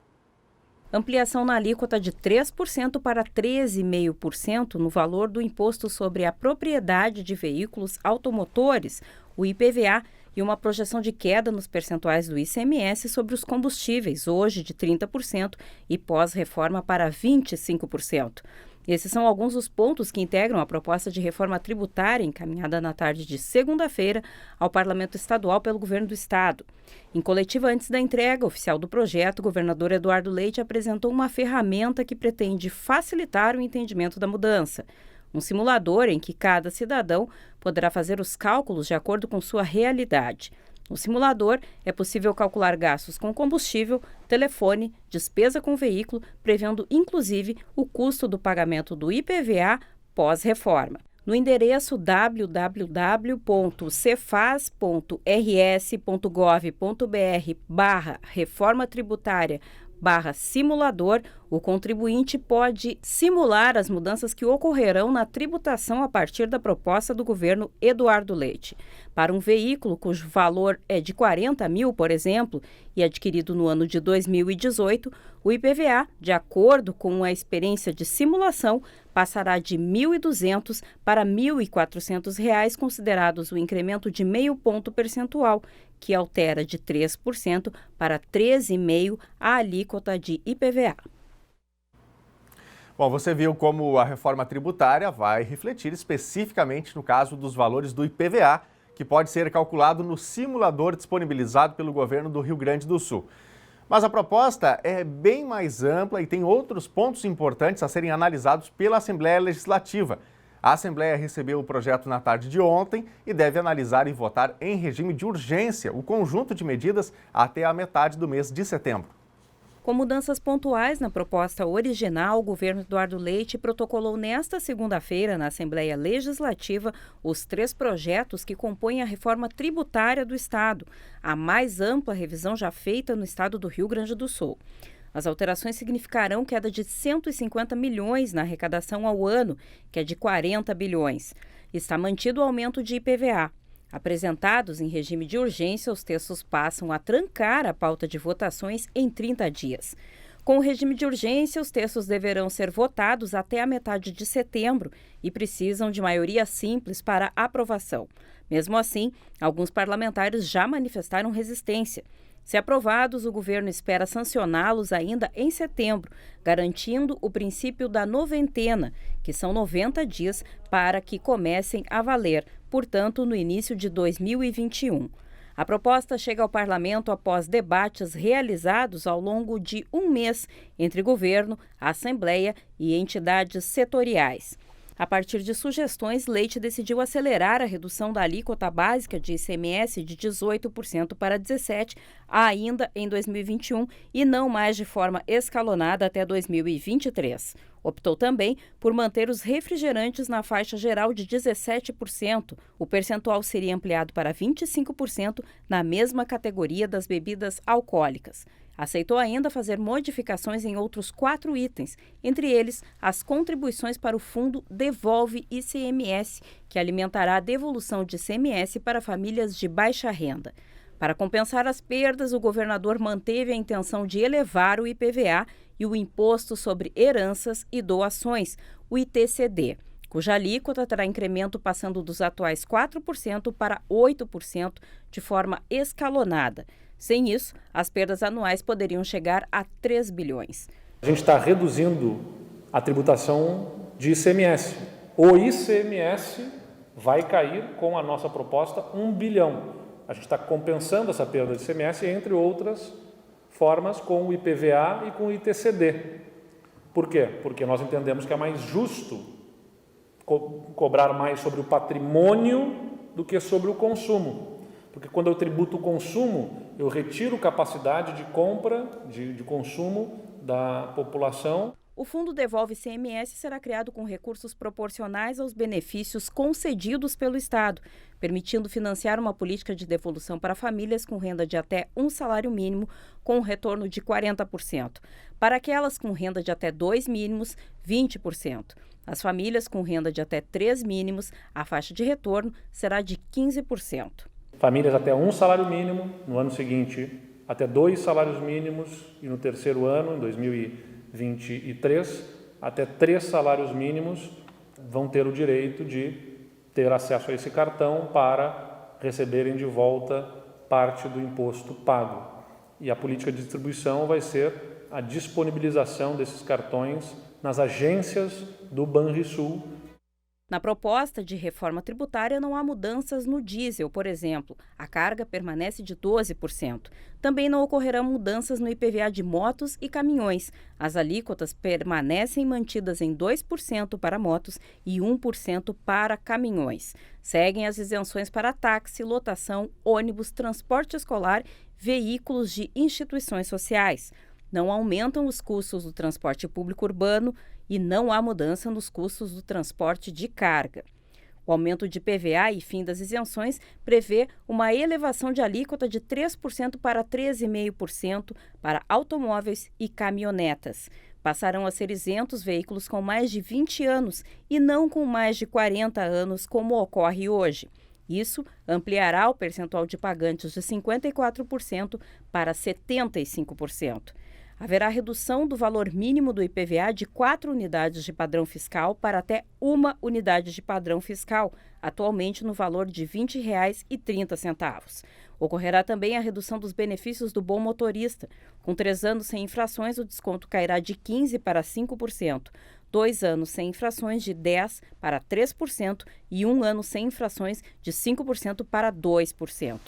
S4: Ampliação na alíquota de 3% para 13,5% no valor do Imposto sobre a Propriedade de Veículos Automotores, o IPVA, e uma projeção de queda nos percentuais do ICMS sobre os combustíveis, hoje de 30% e pós-reforma para 25%. Esses são alguns dos pontos que integram a proposta de reforma tributária encaminhada na tarde de segunda-feira ao Parlamento Estadual pelo Governo do Estado. Em coletiva antes da entrega oficial do projeto, o governador Eduardo Leite apresentou uma ferramenta que pretende facilitar o entendimento da mudança. Um simulador em que cada cidadão poderá fazer os cálculos de acordo com sua realidade. No simulador, é possível calcular gastos com combustível, telefone, despesa com veículo, prevendo inclusive o custo do pagamento do IPVA pós-reforma. No endereço www.cefaz.rs.gov.br/reforma tributária/simulador, o contribuinte pode simular as mudanças que ocorrerão na tributação a partir da proposta do governo Eduardo Leite. Para um veículo cujo valor é de 40 mil, por exemplo, e adquirido no ano de 2018, o IPVA, de acordo com a experiência de simulação, passará de R$ 1.200 para R$ 1.400, considerados o incremento de meio ponto percentual, que altera de 3% para 13,5% a alíquota de IPVA.
S1: Bom, você viu como a reforma tributária vai refletir especificamente no caso dos valores do IPVA, que pode ser calculado no simulador disponibilizado pelo governo do Rio Grande do Sul. Mas a proposta é bem mais ampla e tem outros pontos importantes a serem analisados pela Assembleia Legislativa. A Assembleia recebeu o projeto na tarde de ontem e deve analisar e votar em regime de urgência o conjunto de medidas até a metade do mês de setembro.
S4: Com mudanças pontuais na proposta original, o governo Eduardo Leite protocolou nesta segunda-feira, na Assembleia Legislativa, os 3 projetos que compõem a reforma tributária do Estado, a mais ampla revisão já feita no Estado do Rio Grande do Sul. As alterações significarão queda de 150 milhões na arrecadação ao ano, que é de 40 bilhões. Está mantido o aumento de IPVA. Apresentados em regime de urgência, os textos passam a trancar a pauta de votações em 30 dias. Com o regime de urgência, os textos deverão ser votados até a metade de setembro e precisam de maioria simples para aprovação. Mesmo assim, alguns parlamentares já manifestaram resistência. Se aprovados, o governo espera sancioná-los ainda em setembro, garantindo o princípio da noventena, que são 90 dias para que comecem a valer, portanto, no início de 2021. A proposta chega ao parlamento após debates realizados ao longo de um mês entre governo, Assembleia e entidades setoriais. A partir de sugestões, Leite decidiu acelerar a redução da alíquota básica de ICMS de 18% para 17% ainda em 2021 e não mais de forma escalonada até 2023. Optou também por manter os refrigerantes na faixa geral de 17%. O percentual seria ampliado para 25% na mesma categoria das bebidas alcoólicas. Aceitou ainda fazer modificações em outros 4 itens, entre eles as contribuições para o Fundo Devolve ICMS, que alimentará a devolução de ICMS para famílias de baixa renda. Para compensar as perdas, o governador manteve a intenção de elevar o IPVA e o Imposto sobre Heranças e Doações, o ITCD, cuja alíquota terá incremento passando dos atuais 4% para 8% de forma escalonada. Sem isso, as perdas anuais poderiam chegar a 3 bilhões.
S3: A gente está reduzindo a tributação de ICMS. O ICMS vai cair, com a nossa proposta, 1 bilhão. A gente está compensando essa perda de ICMS, entre outras formas, com o IPVA e com o ITCD. Por quê? Porque nós entendemos que é mais justo cobrar mais sobre o patrimônio do que sobre o consumo. Porque quando eu tributo o consumo, eu retiro capacidade de compra, de consumo da população.
S4: O Fundo Devolve ICMS será criado com recursos proporcionais aos benefícios concedidos pelo Estado, permitindo financiar uma política de devolução para famílias com renda de até um salário mínimo, com um retorno de 40%. Para aquelas com renda de até 2 mínimos, 20%. As famílias com renda de até 3 mínimos, a faixa de retorno será de 15%.
S3: Famílias até um salário mínimo, no ano seguinte até 2 salários mínimos e no terceiro ano, em 2023, até 3 salários mínimos vão ter o direito de ter acesso a esse cartão para receberem de volta parte do imposto pago. E a política de distribuição vai ser a disponibilização desses cartões nas agências do Banrisul.
S4: Na proposta de reforma tributária não há mudanças no diesel, por exemplo. A carga permanece de 12%. Também não ocorrerão mudanças no IPVA de motos e caminhões. As alíquotas permanecem mantidas em 2% para motos e 1% para caminhões. Seguem as isenções para táxi, lotação, ônibus, transporte escolar, veículos de instituições sociais. Não aumentam os custos do transporte público urbano e não há mudança nos custos do transporte de carga. O aumento de PVA e fim das isenções prevê uma elevação de alíquota de 3% para 13,5% para automóveis e caminhonetas. Passarão a ser isentos veículos com mais de 20 anos e não com mais de 40 anos, como ocorre hoje. Isso ampliará o percentual de pagantes de 54% para 75%. Haverá redução do valor mínimo do IPVA de 4 unidades de padrão fiscal para até 1 unidade de padrão fiscal, atualmente no valor de R$ 20,30. Ocorrerá também a redução dos benefícios do bom motorista. Com 3 anos sem infrações, o desconto cairá de 15% para 5%, 2 anos sem infrações de 10% para 3% e 1 ano sem infrações de 5% para 2%.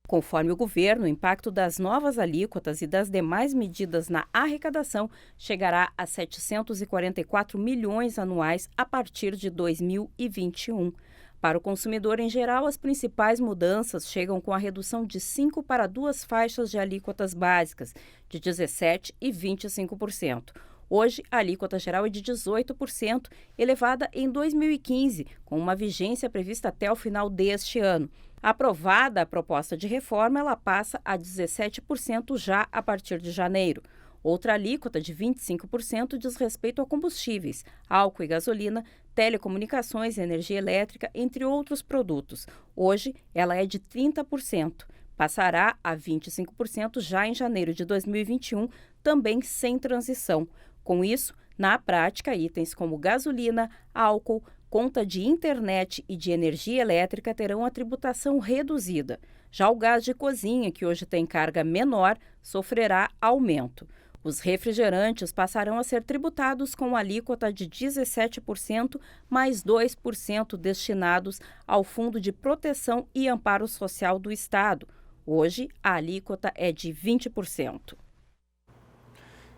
S4: Conforme o governo, o impacto das novas alíquotas e das demais medidas na arrecadação chegará a 744 milhões anuais a partir de 2021. Para o consumidor em geral, as principais mudanças chegam com a redução de 5 para 2 faixas de alíquotas básicas, de 17% e 25%. Hoje, a alíquota geral é de 18%, elevada em 2015, com uma vigência prevista até o final deste ano. Aprovada a proposta de reforma, ela passa a 17% já a partir de janeiro. Outra alíquota de 25% diz respeito a combustíveis, álcool e gasolina, telecomunicações, energia elétrica, entre outros produtos. Hoje, ela é de 30%. Passará a 25% já em janeiro de 2021, também sem transição. Com isso, na prática, itens como gasolina, álcool, conta de internet e de energia elétrica terão a tributação reduzida. Já o gás de cozinha, que hoje tem carga menor, sofrerá aumento. Os refrigerantes passarão a ser tributados com alíquota de 17%, mais 2% destinados ao Fundo de Proteção e Amparo Social do Estado. Hoje, a alíquota é de 20%.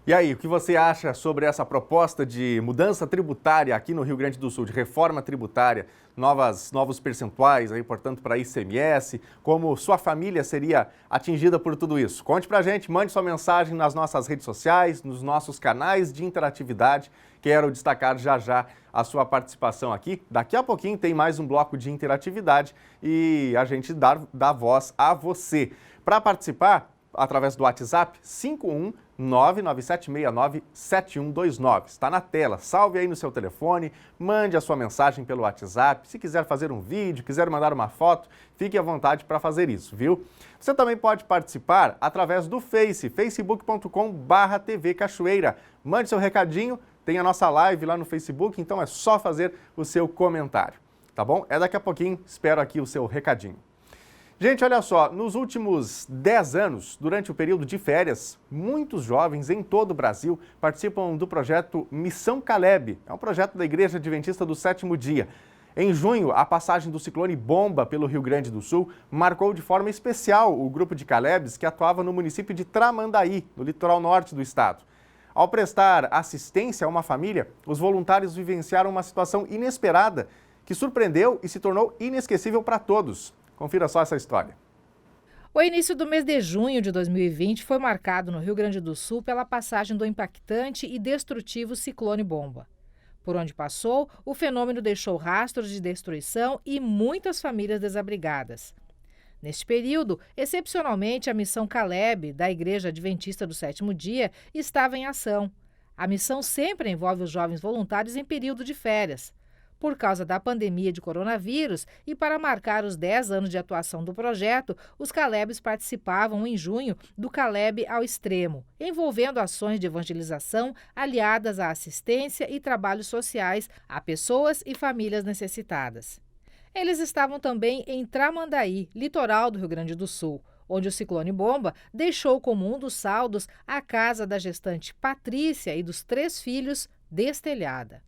S1: E aí, o que você acha sobre essa proposta de mudança tributária aqui no Rio Grande do Sul, de reforma tributária, novos percentuais, aí, portanto, para ICMS, como sua família seria atingida por tudo isso? Conte pra gente, mande sua mensagem nas nossas redes sociais, nos nossos canais de interatividade. Quero destacar já a sua participação aqui. Daqui a pouquinho tem mais um bloco de interatividade e a gente dá voz a você. Para participar, através do WhatsApp 51997697129. Está na tela, salve aí no seu telefone, mande a sua mensagem pelo WhatsApp. Se quiser fazer um vídeo, quiser mandar uma foto, fique à vontade para fazer isso, viu? Você também pode participar através do facebook.com/TV Cachoeira. Mande seu recadinho, tem a nossa live lá no Facebook, então é só fazer o seu comentário, tá bom? É daqui a pouquinho, espero aqui o seu recadinho. Gente, olha só, nos últimos 10 anos, durante o período de férias, muitos jovens em todo o Brasil participam do projeto Missão Caleb. É um projeto da Igreja Adventista do Sétimo Dia. Em junho, a passagem do ciclone Bomba pelo Rio Grande do Sul marcou de forma especial o grupo de Calebs que atuava no município de Tramandaí, no litoral norte do estado. Ao prestar assistência a uma família, os voluntários vivenciaram uma situação inesperada que surpreendeu e se tornou inesquecível para todos. Confira só essa história.
S8: O início do mês de junho de 2020 foi marcado no Rio Grande do Sul pela passagem do impactante e destrutivo ciclone Bomba. Por onde passou, o fenômeno deixou rastros de destruição e muitas famílias desabrigadas. Neste período, excepcionalmente, a Missão Caleb, da Igreja Adventista do Sétimo Dia, estava em ação. A missão sempre envolve os jovens voluntários em período de férias. Por causa da pandemia de coronavírus e para marcar os 10 anos de atuação do projeto, os Calebs participavam em junho do Caleb ao Extremo, envolvendo ações de evangelização aliadas à assistência e trabalhos sociais a pessoas e famílias necessitadas. Eles estavam também em Tramandaí, litoral do Rio Grande do Sul, onde o ciclone Bomba deixou como um dos saldos a casa da gestante Patrícia e dos 3 filhos destelhada.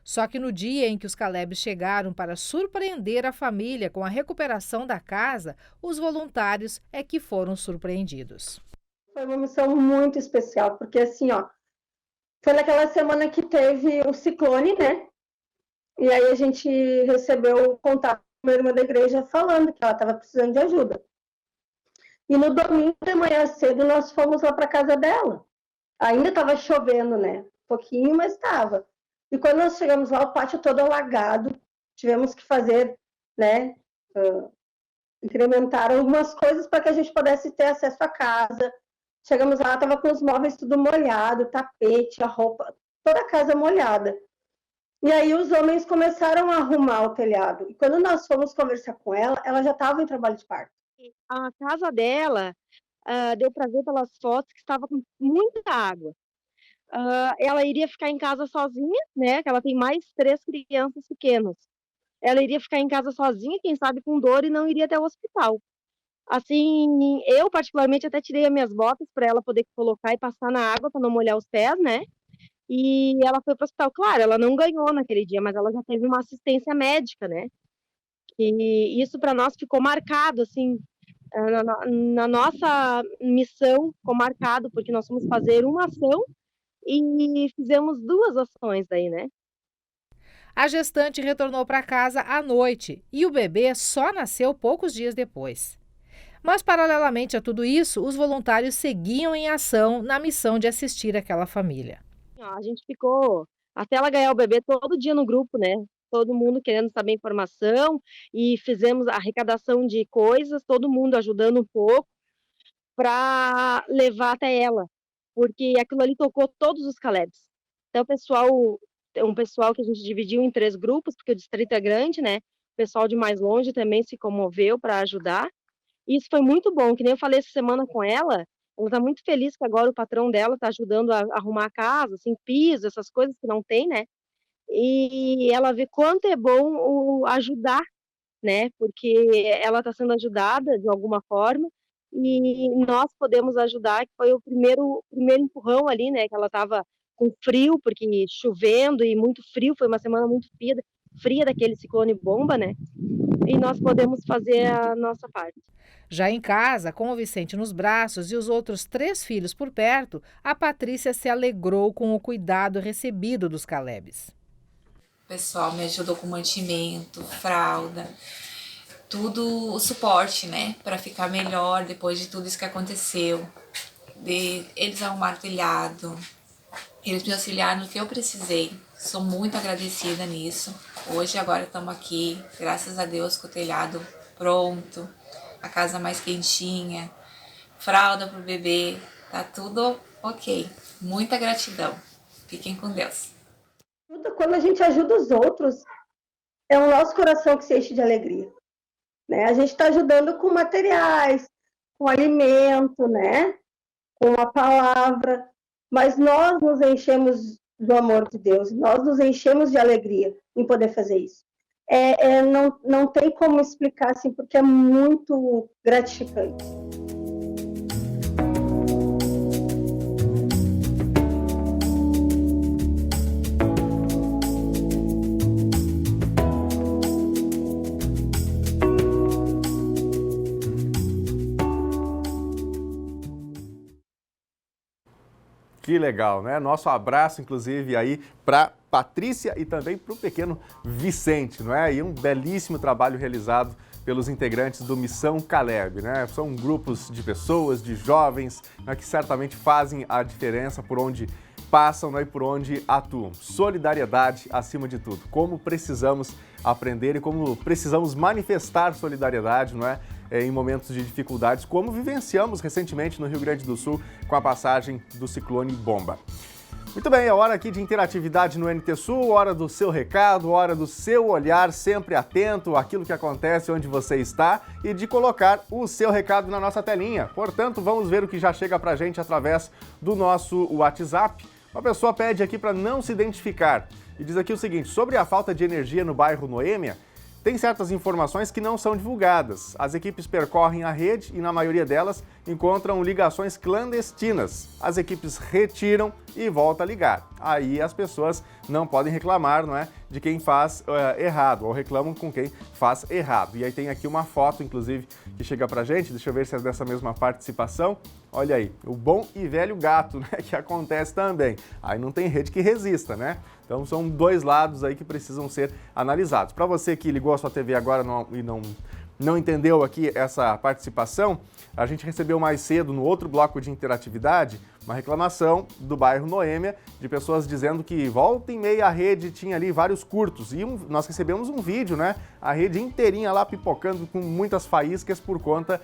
S8: Só que no dia em que os Calebs chegaram para surpreender a família com a recuperação da casa, os voluntários é que foram surpreendidos.
S9: Foi uma missão muito especial, porque assim, foi naquela semana que teve o ciclone, né? E aí a gente recebeu o contato com uma irmã da igreja falando que ela estava precisando de ajuda. E no domingo de manhã cedo nós fomos lá para a casa dela. Ainda estava chovendo, né? Um pouquinho, mas estava. E quando nós chegamos lá, o pátio todo alagado, tivemos que fazer, né, incrementar algumas coisas para que a gente pudesse ter acesso à casa. Chegamos lá, estava com os móveis tudo molhado, tapete, a roupa, toda a casa molhada. E aí os homens começaram a arrumar o telhado. E quando nós fomos conversar com ela, ela já estava em trabalho de parto.
S10: A casa dela, deu para ver pelas fotos que estava com muita água. Ela iria ficar em casa sozinha, né? Que ela tem mais 3 crianças pequenas. Ela iria ficar em casa sozinha, quem sabe com dor, e não iria até o hospital. Assim, eu particularmente até tirei as minhas botas para ela poder colocar e passar na água para não molhar os pés, né? E ela foi para o hospital. Claro, ela não ganhou naquele dia, mas ela já teve uma assistência médica, né? E isso para nós ficou marcado, assim, na nossa missão ficou marcado, porque nós fomos fazer uma ação e fizemos 2 ações daí, né?
S8: A gestante retornou para casa à noite e o bebê só nasceu poucos dias depois. Mas, paralelamente a tudo isso, os voluntários seguiam em ação na missão de assistir aquela família.
S10: A gente ficou até ela ganhar o bebê todo dia no grupo, né? Todo mundo querendo saber informação e fizemos a arrecadação de coisas, todo mundo ajudando um pouco para levar até ela, porque aquilo ali tocou todos os Calebs. Então, um pessoal que a gente dividiu em 3 grupos, porque o distrito é grande, né? O pessoal de mais longe também se comoveu para ajudar. E isso foi muito bom, que nem eu falei essa semana com ela está muito feliz que agora o patrão dela está ajudando a arrumar a casa, assim, piso, essas coisas que não tem, né? E ela vê quanto é bom ajudar, né? Porque ela está sendo ajudada de alguma forma e nós podemos ajudar, que foi o primeiro empurrão ali, né? Que ela estava com frio, porque chovendo e muito frio, foi uma semana muito fria daquele ciclone Bomba, né? E nós podemos fazer a nossa parte.
S8: Já em casa, com o Vicente nos braços e os outros 3 filhos por perto, a Patrícia se alegrou com o cuidado recebido dos Calebs.
S11: O pessoal me ajudou com mantimento, fralda, tudo o suporte, né, para ficar melhor depois de tudo isso que aconteceu. Eles arrumaram o telhado, eles me auxiliaram no que eu precisei. Sou muito agradecida nisso. Hoje, agora estamos aqui, graças a Deus, com o telhado pronto, a casa mais quentinha. fralda pro bebê, tá tudo ok. Muita gratidão. Fiquem com Deus.
S9: Quando a gente ajuda os outros, é o nosso coração que se enche de alegria, né? A gente está ajudando com materiais, com alimento, né? Com a palavra, mas nós nos enchemos do amor de Deus, nós nos enchemos de alegria em poder fazer isso. Não tem como explicar assim, porque é muito gratificante.
S1: Que legal, né? Nosso abraço, inclusive, aí para Patrícia e também para o pequeno Vicente, não é? E um belíssimo trabalho realizado pelos integrantes do Missão Caleb, né? São grupos de pessoas, de jovens, né, que certamente fazem a diferença por onde passam, né, e por onde atuam. Solidariedade acima de tudo. Como precisamos aprender e como precisamos manifestar solidariedade, não é? Em momentos de dificuldades, como vivenciamos recentemente no Rio Grande do Sul com a passagem do ciclone Bomba. Muito bem, é hora aqui de interatividade no NT Sul, hora do seu recado, hora do seu olhar sempre atento àquilo que acontece onde você está e de colocar o seu recado na nossa telinha. Portanto, vamos ver o que já chega pra gente através do nosso WhatsApp. Uma pessoa pede aqui para não se identificar e diz aqui o seguinte: sobre a falta de energia no bairro Noêmia, tem certas informações que não são divulgadas. As equipes percorrem a rede e, na maioria delas, encontram ligações clandestinas. As equipes retiram e voltam a ligar. Aí as pessoas não podem reclamar, não é, de quem faz errado, ou reclamam com quem faz errado. E aí tem aqui uma foto, inclusive, que chega pra gente. Deixa eu ver se é dessa mesma participação. Olha aí, o bom e velho gato, né, que acontece também. Aí não tem rede que resista, né? Então são dois lados aí que precisam ser analisados. Para você que ligou a sua TV agora e não entendeu aqui essa participação, a gente recebeu mais cedo, no outro bloco de interatividade, uma reclamação do bairro Noêmia, de pessoas dizendo que volta e meia a rede tinha ali vários curtos. E nós recebemos um vídeo, né? A rede inteirinha lá pipocando com muitas faíscas por conta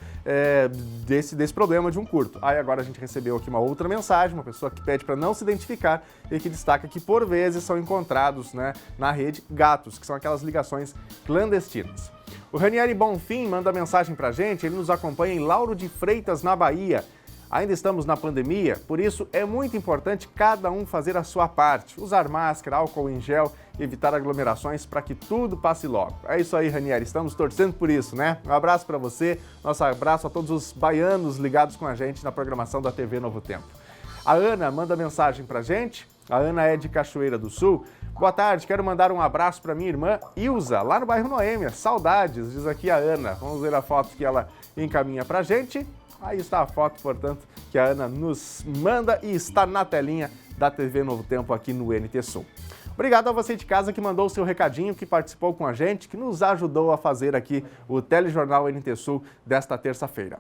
S1: desse problema de um curto. Aí agora a gente recebeu aqui uma outra mensagem, uma pessoa que pede para não se identificar e que destaca que por vezes são encontrados, né, na rede gatos, que são aquelas ligações clandestinas. O Ranieri Bonfim manda mensagem pra gente, ele nos acompanha em Lauro de Freitas, na Bahia. Ainda estamos na pandemia, por isso é muito importante cada um fazer a sua parte. Usar máscara, álcool em gel, evitar aglomerações para que tudo passe logo. É isso aí, Ranieri, estamos torcendo por isso, né? Um abraço para você, nosso abraço a todos os baianos ligados com a gente na programação da TV Novo Tempo. A Ana manda mensagem pra gente, a Ana é de Cachoeira do Sul. Boa tarde, quero mandar um abraço para minha irmã Ilza, lá no bairro Noêmia. Saudades, diz aqui a Ana. Vamos ver a foto que ela encaminha pra gente. Aí está a foto, portanto, que a Ana nos manda e está na telinha da TV Novo Tempo aqui no NT Sul. Obrigado a você de casa que mandou o seu recadinho, que participou com a gente, que nos ajudou a fazer aqui o Telejornal NT Sul desta terça-feira.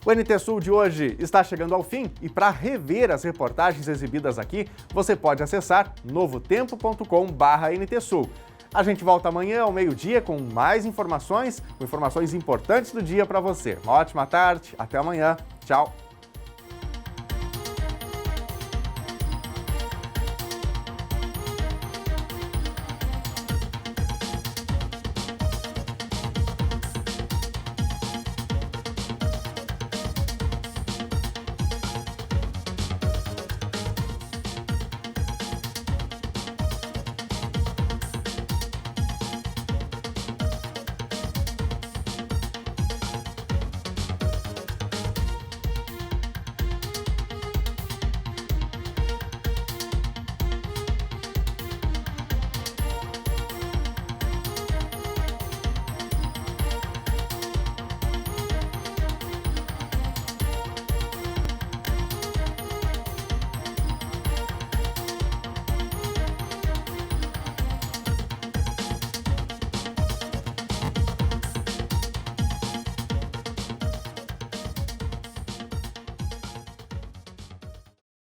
S1: O NT Sul de hoje está chegando ao fim e para rever as reportagens exibidas aqui, você pode acessar novotempo.com/NTSul. A gente volta amanhã ao meio-dia com mais informações, com informações importantes do dia para você. Uma ótima tarde, até amanhã, tchau!